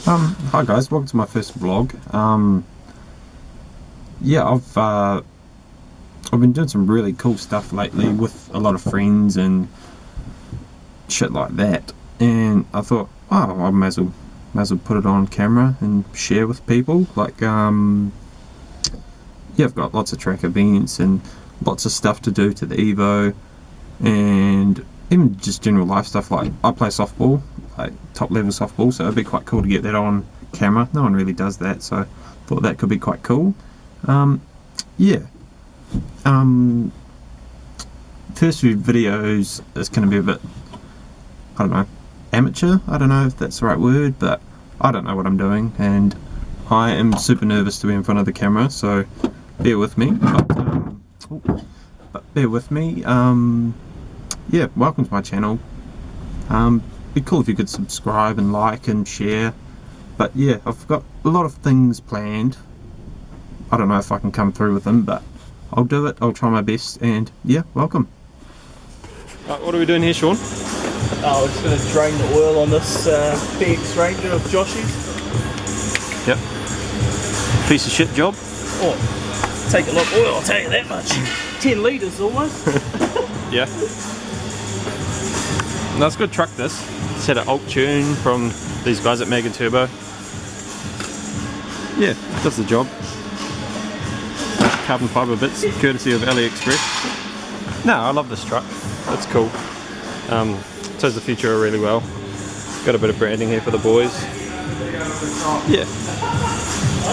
Hi guys, welcome to my first vlog. Yeah, I've been doing some really cool stuff lately with a lot of friends and shit like that, and I thought, oh, I may as well put it on camera and share with people. Like, yeah, I've got lots of track events and lots of stuff to do to the Evo, and even just general life stuff. Like, I play softball, like top level softball, so it'd be quite cool to get that on camera. No one really does that, so I thought that could be quite cool. Yeah. First few videos is going to be a bit, I don't know, amateur. I don't know if that's the right word, but I don't know what I'm doing, and I am super nervous to be in front of the camera, so bear with me. But bear with me. Yeah, welcome to my channel. Be cool if you could subscribe and like and share. But yeah, I've got a lot of things planned. I don't know if I can come through with them, but I'll do it. I'll try my best, and yeah, welcome. Right, what are we doing here, Sean? Oh, we're just going to drain the oil on this BX Ranger of Josh's. Yep. Piece of shit job. Oh, take a lot of oil, I'll tell you that much. 10 litres almost. Yeah. That's a good truck, this. It's had an alt tune from these guys at Mag Turbo. Yeah, does the job. Carbon fibre bits, courtesy of AliExpress. No, I love this truck. It's cool. Shows the future really well. Got a bit of branding here for the boys. Yeah.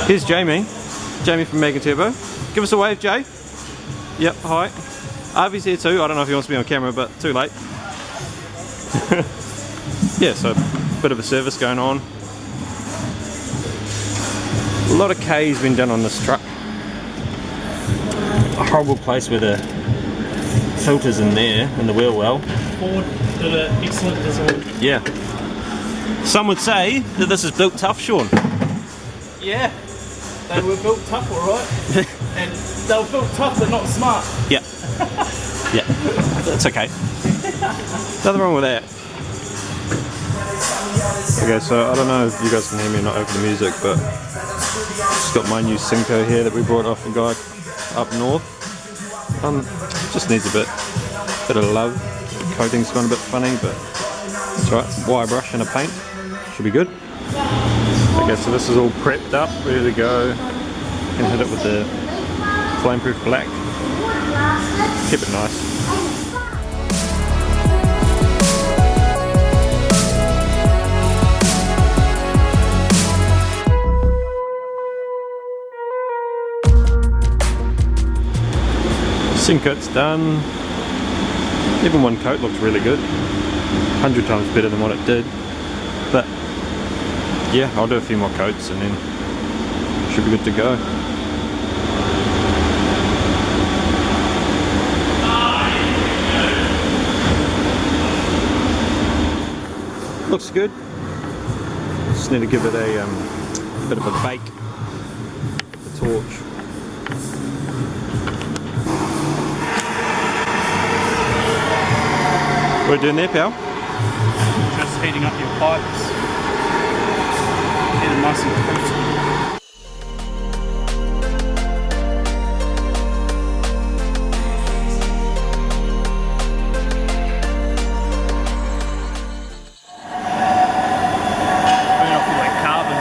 Here's Jamie. Jamie from Mag Turbo. Give us a wave, Jay. Yep, hi. Arby's here too. I don't know if he wants to be on camera, but too late. Yeah, so a bit of a service going on. A lot of K's been done on this truck. A horrible place with the filters in there and the wheel well. Ford did an excellent design. Yeah. Some would say that this is built tough, Sean. Yeah, they were built tough, alright. And they were built tough but not smart. Yeah. Yeah. That's okay. Nothing wrong with that. Okay, so I don't know if you guys can hear me or not over the music, but just got my new Simco here that we brought off a guy up north. Just needs a bit of love. The coating's gone a bit funny, but it's right. Wire brush and a paint should be good. Okay, so this is all prepped up, ready to go. Can hit it with the flameproof black. Keep it nice. Coat's done. Even one coat looks really good. 100 times better than what it did. But yeah, I'll do a few more coats and then should be good to go. Looks good. Just need to give it a bit of a bake. The torch. What are you doing there, pal? Just heating up your pipes. Get it nice and crispy. Burn off all that carbon.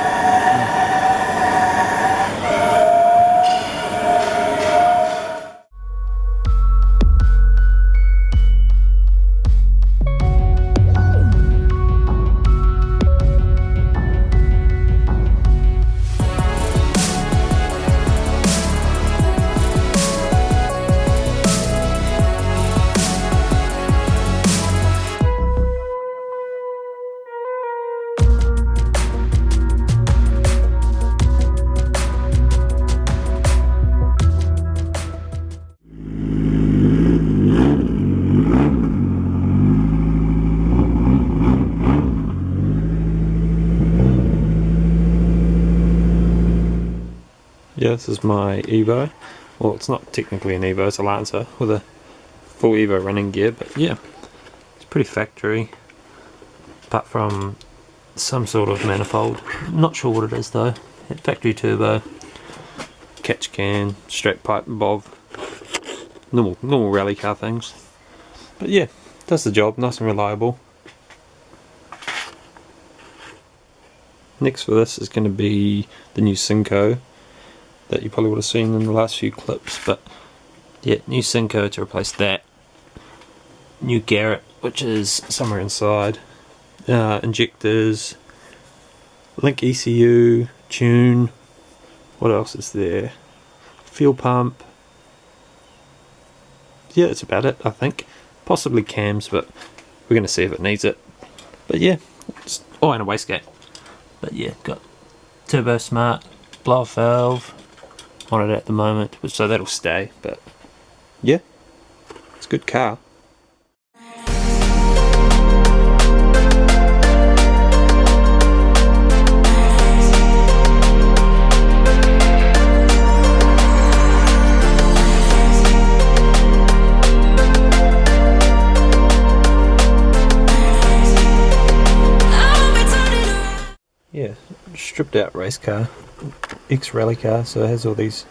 Yeah, this is my Evo. Well, it's not technically an Evo, it's a Lancer with a full Evo running gear, but yeah, it's pretty factory. Apart from some sort of manifold. Not sure what it is though. Factory turbo, catch can, strap pipe bob, normal rally car things. But yeah, does the job, nice and reliable. Next for this is going to be the new Simco that you probably would have seen in the last few clips, but yeah, new Simco to replace that. New Garrett, which is somewhere inside. Injectors, link ECU, tune, what else is there? Fuel pump. Yeah, that's about it, I think. Possibly cams, but we're going to see if it needs it. But yeah, and a wastegate. But yeah, got turbo smart, blow off valve on it at the moment, so that'll stay. But yeah, it's a good car. Yeah, stripped out race car, ex-rally car, so it has all these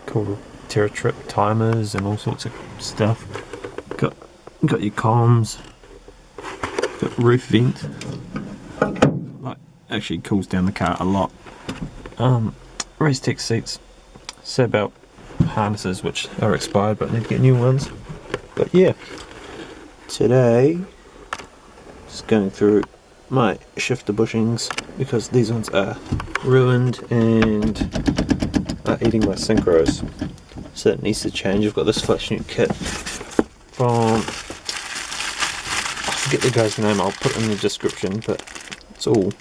cool Terra Trip timers and all sorts of stuff. Got your comms, got roof vent, like actually cools down the car a lot. Race tech seats, sab belt harnesses which are expired but need to get new ones. But yeah, today just going through my shifter bushings because these ones are ruined and are eating my synchros, so that needs to change. I've got this flash new kit from, I forget the guy's name, I'll put it in the description, but it's all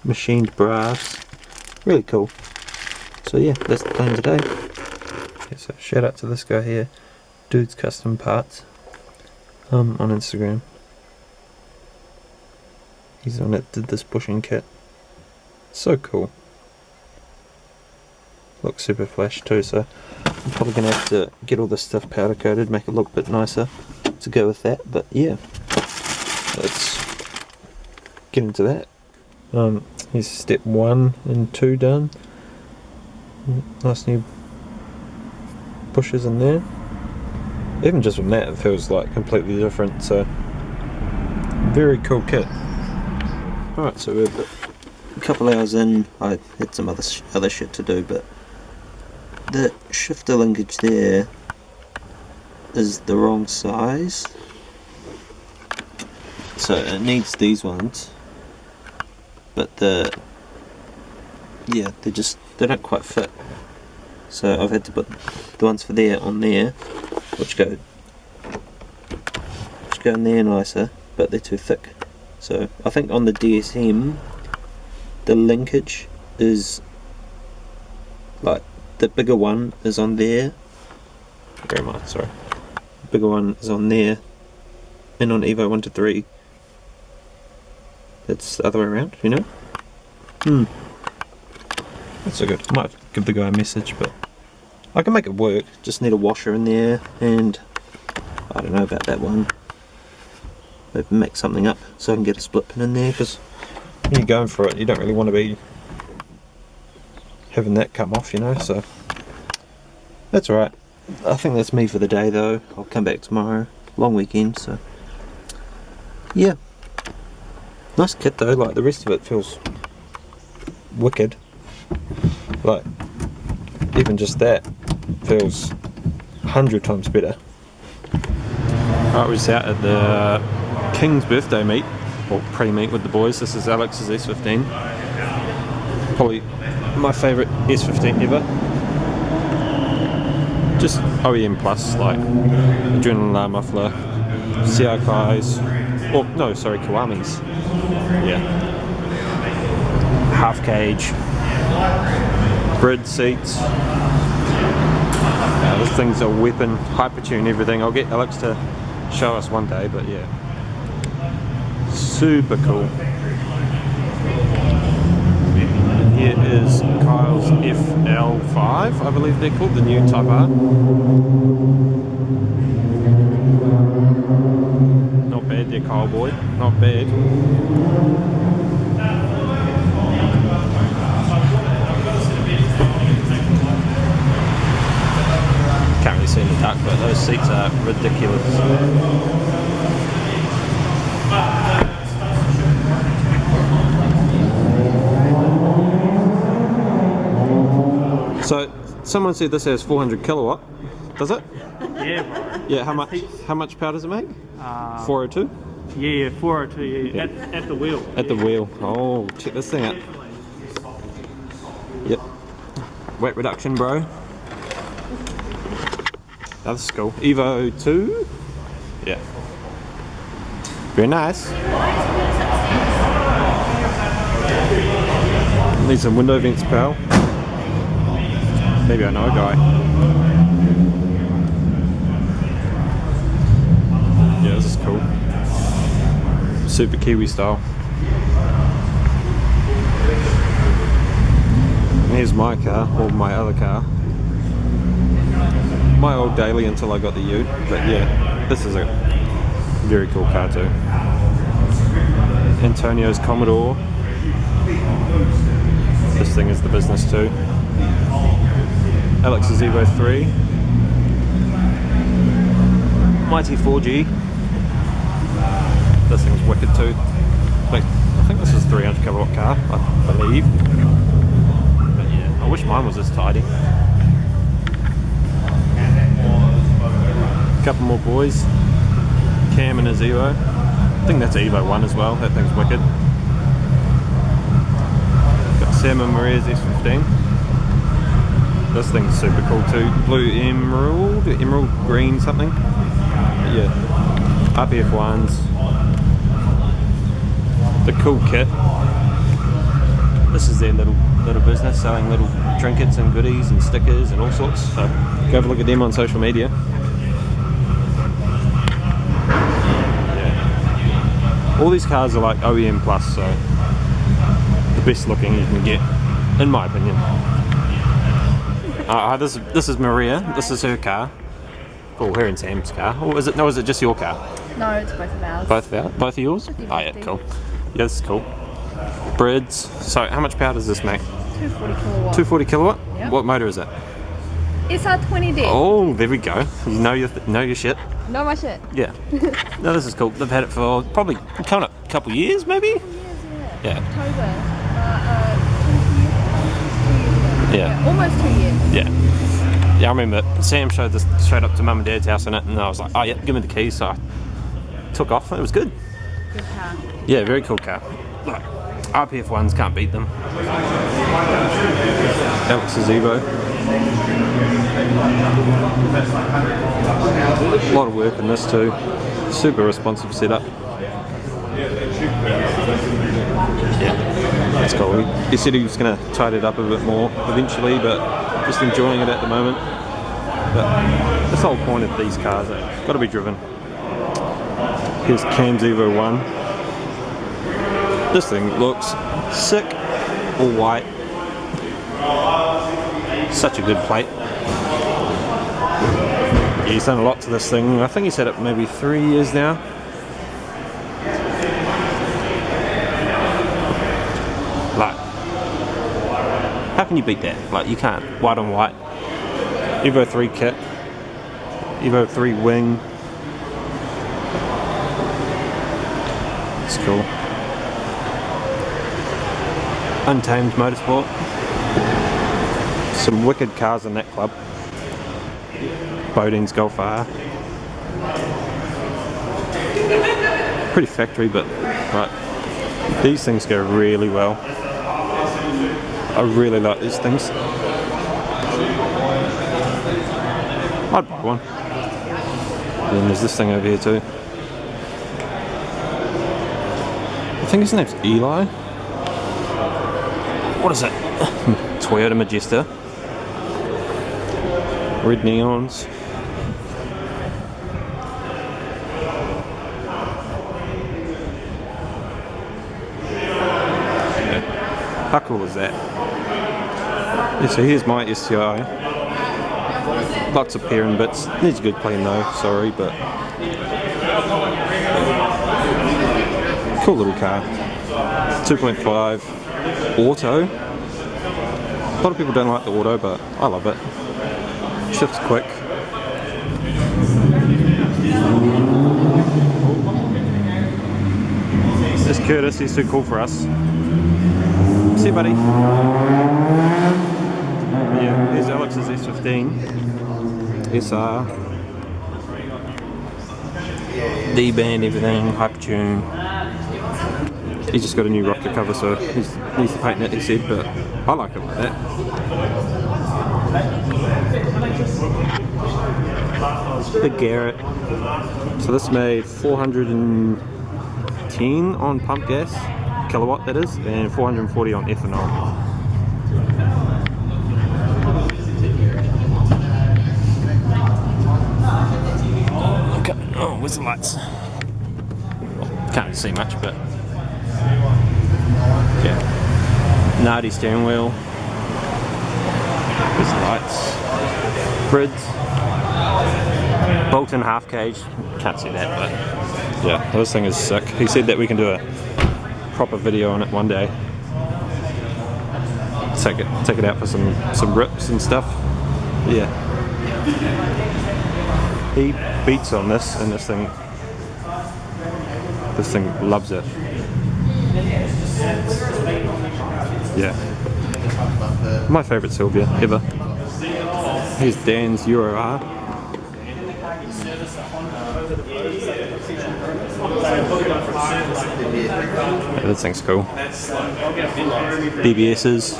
machined brass, really cool. So yeah, that's the plan today. Yeah, so shout out to this guy here, Dude's Custom Parts, on Instagram. He's the one that did this bushing kit. So cool. Looks super flash too, so I'm probably going to have to get all this stuff powder coated, make it look a bit nicer to go with that. But yeah, let's get into that. Here's step 1 and 2 done. Nice new bushes in there. Even just from that it feels like completely different, so very cool kit. Alright, so we're a couple hours in. I had some other shit to do, but the shifter linkage there is the wrong size, so it needs these ones, but they don't quite fit, so I've had to put the ones for there on there, which go in there nicer, but they're too thick. So I think on the DSM the linkage is like the bigger one is on there. Where am I? Sorry. The bigger one is on there, and on Evo 1 to 3 it's the other way around, you know? That's so good. I might give the guy a message, but I can make it work. Just need a washer in there, and I don't know about that one. Maybe make something up so I can get a split pin in there, because when you're going for it you don't really want to be having that come off, you know, so that's alright. I think that's me for the day though. I'll come back tomorrow, long weekend, so yeah. Nice kit though, like the rest of it feels wicked, like even just that feels 100 times better. Alright, we're just out at the King's birthday meet, or pre-meet with the boys. This is Alex's S15, probably my favourite S15 ever. Just OEM plus, like adrenaline alarm muffler, CI Kai's, or no, sorry, Kiwamis. Yeah. Half cage, grid seats. This thing's a weapon, hypertune everything. I'll get Alex to show us one day, but yeah. Super cool. And here is Kyle's FL5, I believe they're called, the new Type R. Nope, Not bad there, Kyle boy. Not bad. Can't really see in the dark, but those seats are ridiculous. So, someone said this has 400 kilowatt. Does it? Yeah, bro. Yeah. How much power does it make? 402. Yeah, 402. Yeah, at the wheel. At the wheel. Oh, check this thing out. Yep. Weight reduction, bro. That's cool. Evo 2. Yeah. Very nice. Need some window vents, pal. Maybe I know a guy. Yeah, this is cool. Super Kiwi style. And here's my car, or my other car. My old daily until I got the Ute, but yeah, this is a very cool car too. Antonio's Commodore. This thing is the business too. Alex's Evo 3. Mighty 4G. This thing's wicked too. I think this is a 300 kilowatt car, I believe. But yeah, I wish mine was this tidy. Couple more boys. Cam and his Evo. I think that's Evo 1 as well. That thing's wicked. Got Sam and Maria's S15. This thing's super cool too. Blue emerald green something. But yeah, RPF 1s. The cool kit. This is their little business, selling little trinkets and goodies and stickers and all sorts. So go have a look at them on social media. Yeah. All these cars are like OEM plus, so the best looking you can get, in my opinion. This is Maria. This is her car. Oh, her and Sam's car. Or is it? No, is it just your car? No, it's both of ours. Both of yours? Oh yeah, cool. Yeah, this is cool. Brids. So, how much power does this make? 240 kilowatt. 240 kilowatt? Yep. What motor is it? SR20D. Oh, there we go. You know your shit. Know my shit. Yeah. No, this is cool. They've had it for probably coming up a couple years, maybe. 2 years, yeah. October. 2 years ago. Yeah. Almost 2 years. Yeah. Yeah, I remember Sam showed this straight up to Mum and Dad's house in it, and I was like, oh yeah, give me the keys. So I took off. It was good. Good car. Yeah, very cool car. Like, RPF 1s can't beat them. Alex's Evo. A lot of work in this too. Super responsive setup. Yeah, that's cool. He said he was going to tidy it up a bit more eventually, but just enjoying it at the moment. But that's the whole point of these cars. They've got to be driven. Here's Cam's Evo 1. This thing looks sick, all white. Such a good plate. Yeah, he's done a lot to this thing. I think he's had it maybe 3 years now. Like, how can you beat that? Like, you can't. White on white. Evo 3 kit. Evo 3 wing. It's cool. Untamed Motorsport. Some wicked cars in that club. Bodine's Golf R. Pretty factory, but right. These things go really well. I really like these things. I'd buy one. And then there's this thing over here too. I think his name's Eli. What is it? Toyota Majesta. Red neons. Yeah. How cool is that? Yeah, so here's my STI. Lots of pairing bits. Needs a good clean though, sorry, but Cool little car. 2.5 auto. A lot of people don't like the auto, but I love it. Shifts quick. This Curtis, he's too cool for us. See you, buddy. Yeah, here's Alex's S15. SR. D-band, everything, hypertune. He's just got a new rocker cover, so he needs to paint that, he said, but I like it like that. Big Garrett. So this made 410 on pump gas, kilowatt that is, and 440 on ethanol. Okay. Oh, where's the lights? Can't see much, but yeah. Nardy steering wheel. There's the lights. Grids. Bolton half cage. Can't see that, but yeah, this thing is sick. He said that we can do a proper video on it one day. Take it out for some rips and stuff. Yeah. He beats on this, and this thing loves it. Yeah. My favourite Sylvia ever. Here's Dan's Euro R. Yeah, this thing's cool. BBS's.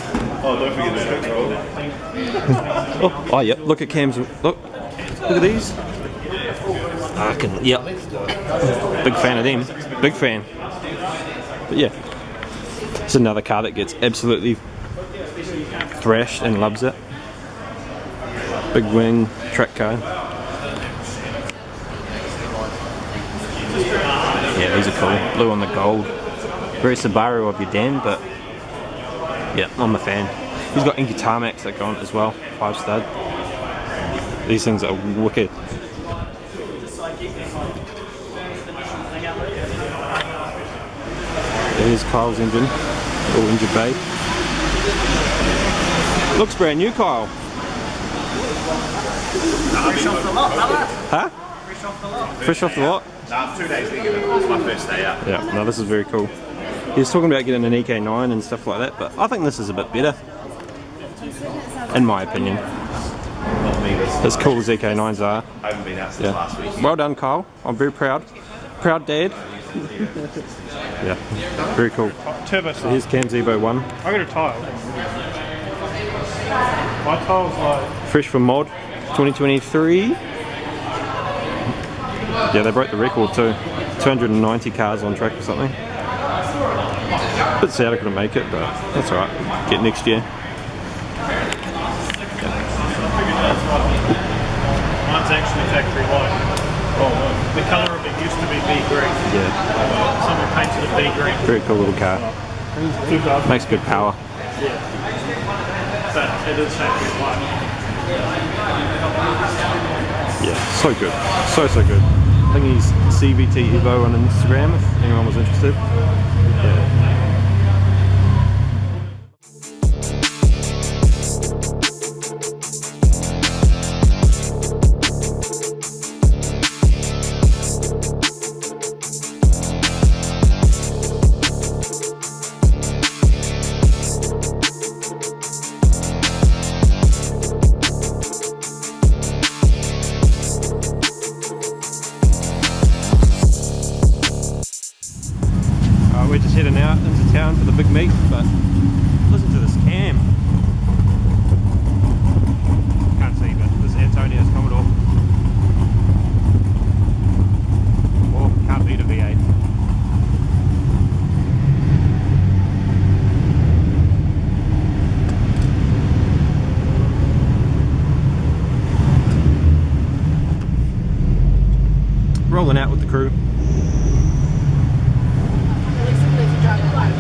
Oh yeah, look at Cam's. Look at these. Yep. Big fan of them. Big fan. But yeah, it's another car that gets absolutely thrashed and loves it. Big wing track car. Yeah, these are cool. Blue on the gold. Very Subaru of your Dan, but yeah, I'm a fan. He's got inky tarmacs that go on it as well. 5 stud. These things are wicked. There's Kyle's engine. All engine bay. Looks brand new, Kyle. Fresh off the lot, Huh? Fresh off the lot. Fresh off the lot? No, 2 days ago. It was my first day out. Yeah, no, this is very cool. He was talking about getting an EK9 and stuff like that, but I think this is a bit better. In my opinion. As cool as EK9s are. I haven't been out since last week. Well done, Kyle. I'm very proud. Proud dad. Yeah, very cool. Turbo So here's Cam's Evo 1. I got a tile. My tile's like... Fresh from mod 2023. Yeah, they broke the record too. 290 cars on track or something. Bit sad I couldn't make it, but that's alright. Get next year. Mine's actually factory white. Oh, the colour of it used to be bee green. Yeah, Someone painted it bee green. very cool little car. 2000. Makes good power. Yeah. But it is factory white. Yeah, so good. So good. I think he's CVT Evo on Instagram if anyone was interested. Yeah. We're just heading out into town for the big meet, but listen to this cam. Can't see, but this is Antonio's Commodore. Oh, can't beat a V8. Rolling out with the crew.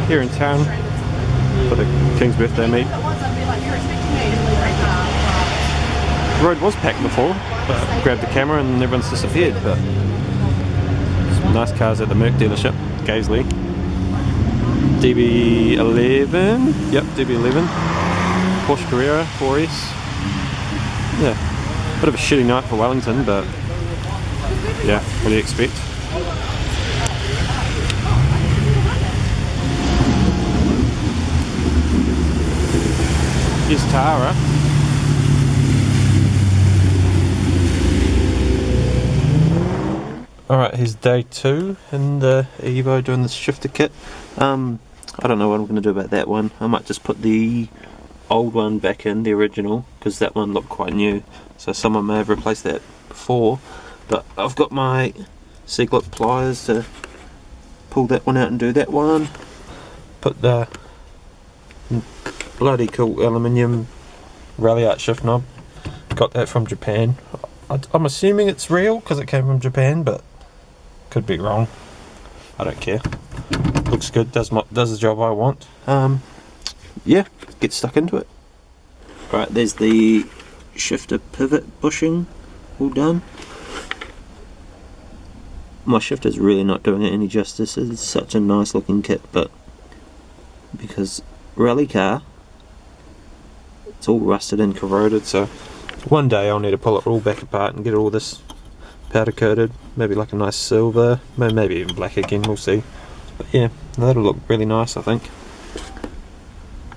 Here in town for the King's birthday meet. The road was packed before, but I grabbed the camera and everyone's disappeared. But some nice cars at the Merc dealership, Gaisley. DB11. Yep, DB11. Porsche Carrera 4S. Yeah, bit of a shitty night for Wellington, but yeah, what do you expect? Here's Tara. Alright, here's day 2 in the Evo doing this shifter kit. I don't know what I'm going to do about that one. I might just put the old one back in, the original, because that one looked quite new. So someone may have replaced that before. But I've got my C-clip pliers to pull that one out and do that one. Put the bloody cool aluminium rally art shift knob. Got that from Japan. I'm assuming it's real because it came from Japan, but could be wrong. I don't care. Looks good. Does the job I want. Yeah, get stuck into it. Right, there's the shifter pivot bushing all done. My shifter's really not doing it any justice. It's such a nice looking kit, but because rally car, it's all rusted and corroded, so one day I'll need to pull it all back apart and get all this powder coated, maybe like a nice silver, maybe even black again, we'll see. But yeah, that'll look really nice, I think.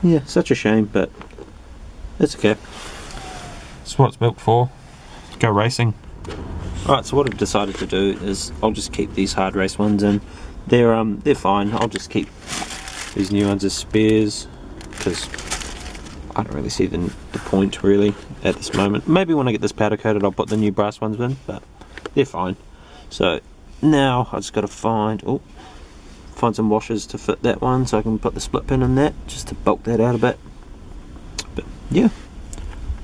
Yeah, such a shame, but it's okay. That's what it's built for. Go racing. Alright, so what I've decided to do is I'll just keep these hard race ones in. They're fine. I'll just keep these new ones as spares because I don't really see the point really at this moment. Maybe when I get this powder coated I'll put the new brass ones in, but they're fine. So now I just got to find some washers to fit that one so I can put the split pin in that just to bulk that out a bit. But yeah,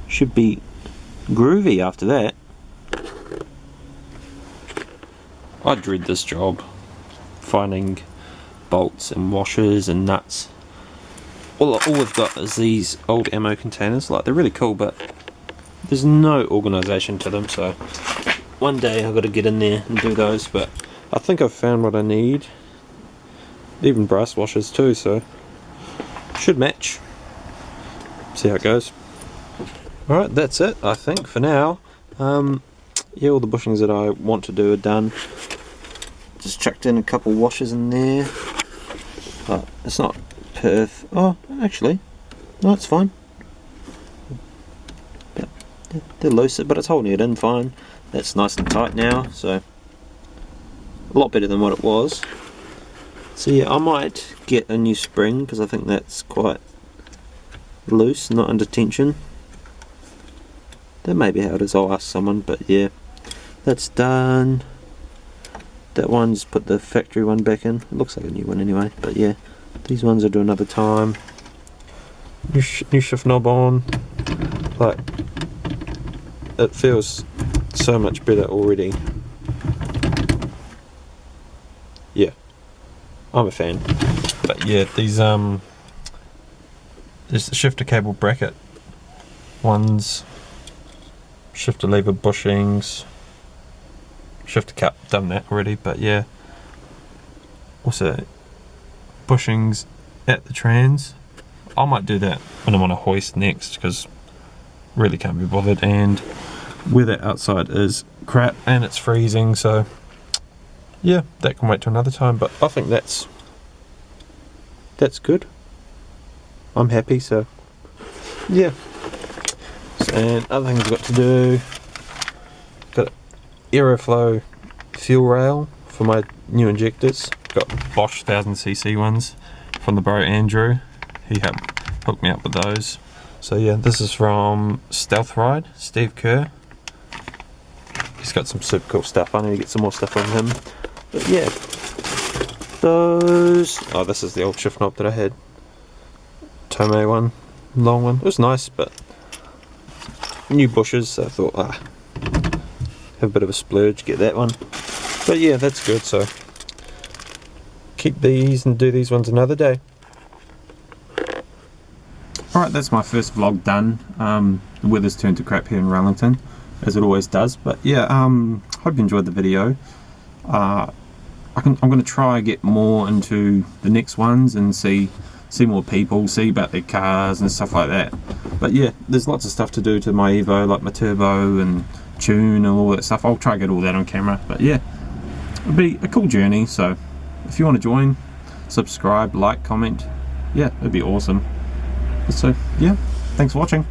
should be groovy after that. I dread this job, finding bolts and washers and nuts. All we've got is these old ammo containers. Like, they're really cool, but there's no organisation to them, so one day I've got to get in there and do those. But I think I've found what I need. Even brass washers too, so should match. See how it goes. Alright, that's it I think for now. Yeah, all the bushings that I want to do are done. Just chucked in a couple washers in there, but it's not perf. Oh, actually, no, it's fine. But they're loose, but it's holding it in fine. That's nice and tight now, so a lot better than what it was. So yeah, I might get a new spring because I think that's quite loose, not under tension. That may be how it is. I'll ask someone, but yeah, that's done. That one, just put the factory one back in. It looks like a new one anyway, but yeah, these ones I'll do another time. New shift knob on. Like, it feels so much better already. Yeah, I'm a fan. But yeah, these there's the shifter cable bracket ones, shifter lever bushings, shifter cap, done that already, but yeah. Also, bushings at the trans. I might do that when I'm on a hoist next, because really can't be bothered, and weather outside is crap and it's freezing, so yeah, that can wait till another time, but I think that's good. I'm happy, so yeah. And other things I've got to do, got Aeroflow fuel rail for my new injectors. Got Bosch 1000cc ones from the bro Andrew. He helped hook me up with those. So yeah, this is from Stealth Ride, Steve Kerr. He's got some super cool stuff. I need to get some more stuff from him. But yeah, those. Oh, this is the old shift knob that I had. Tomei one, long one. It was nice, but new bushes, so I thought, have a bit of a splurge, get that one. But yeah, that's good, so keep these and do these ones another day. Alright, that's my first vlog done. The weather's turned to crap here in Wellington, as it always does, but yeah, hope you enjoyed the video. I'm going to try and get more into the next ones and see more people, see about their cars and stuff like that. But yeah, there's lots of stuff to do to my Evo, like my turbo and tune and all that stuff. I'll try and get all that on camera. But yeah, it'll be a cool journey. So if you want to join, subscribe, like, comment, yeah, it'd be awesome. So yeah, thanks for watching.